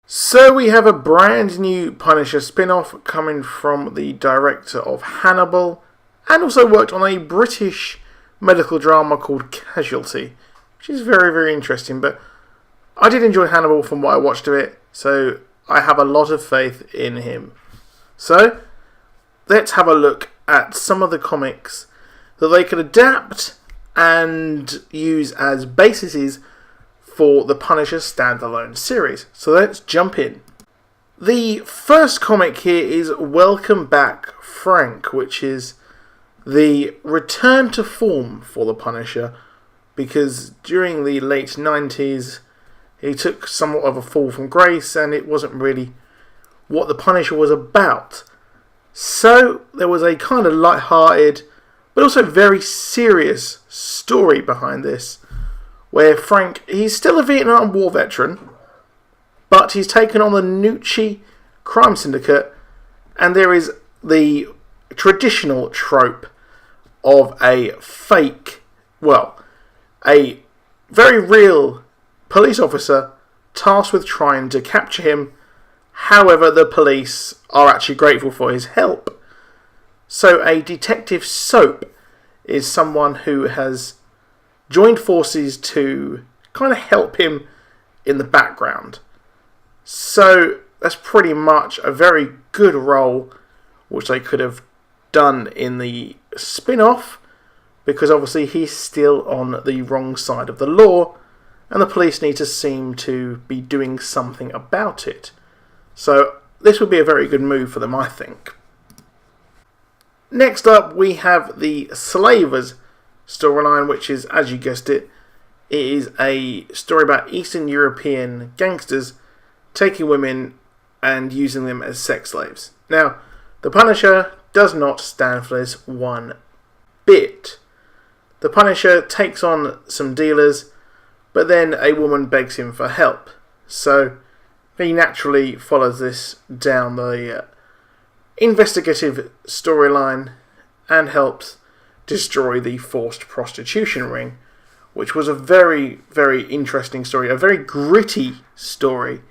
So we have a brand new Punisher spin-off coming from the director of Hannibal, and also worked on a British medical drama called Casualty, which is very, very interesting. But I did enjoy Hannibal from what I watched of it, so I have a lot of faith in him. So let's have a look at some of the comics that they could adapt and use as bases for the Punisher standalone series. So let's jump in. The first comic here is Welcome Back, Frank, which is the return to form for the Punisher, because during the late 90s he took somewhat of a fall from grace and it wasn't really what the Punisher was about. So there was a kind of light-hearted but also very serious story behind this, where Frank, he's still a Vietnam War veteran, but he's taken on the Nucci crime syndicate, and there is the traditional trope of a very real police officer tasked with trying to capture him. However, the police are actually grateful for his help. So a detective soap is someone who has joined forces to kind of help him in the background. So that's pretty much a very good role which they could have done in the spin-off, because obviously he's still on the wrong side of the law and the police need to seem to be doing something about it. So this would be a very good move for them, I think. Next up, we have the Slavers storyline, which is, as you guessed it, is a story about Eastern European gangsters taking women and using them as sex slaves. Now, the Punisher does not stand for this one bit. The Punisher takes on some dealers, but then a woman begs him for help. So he naturally follows this down the investigative storyline and helps destroy the forced prostitution ring, which was a very, very interesting story, a very gritty story,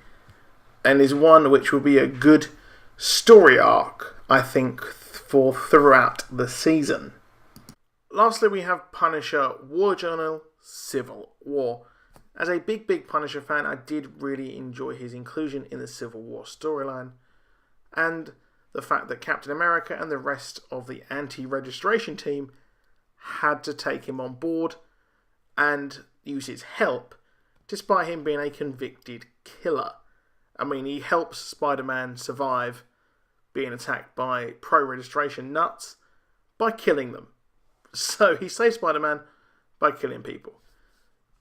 and is one which will be a good story arc, I think, for throughout the season. Lastly, we have Punisher War Journal Civil War. As a big Punisher fan, I did really enjoy his inclusion in the Civil War storyline, and the fact that Captain America and the rest of the anti-registration team had to take him on board and use his help, despite him being a convicted killer. I mean, he helps Spider-Man survive being attacked by pro-registration nuts by killing them. So he saves Spider-Man by killing people.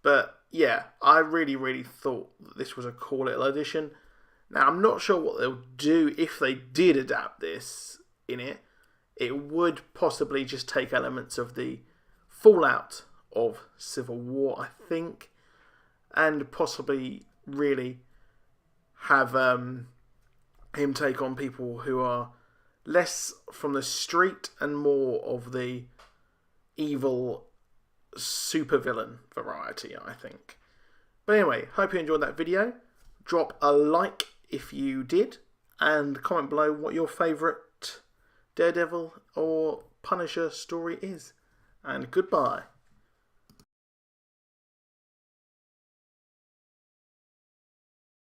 But yeah, I really thought that this was a cool little addition. Now, I'm not sure what they'll do if they did adapt this in it. It would possibly just take elements of the fallout of Civil War, I think, and possibly really have him take on people who are less from the street and more of the evil supervillain variety, I think. But anyway, hope you enjoyed that video. Drop a like if you did, and comment below what your favourite Daredevil or Punisher story is. And goodbye.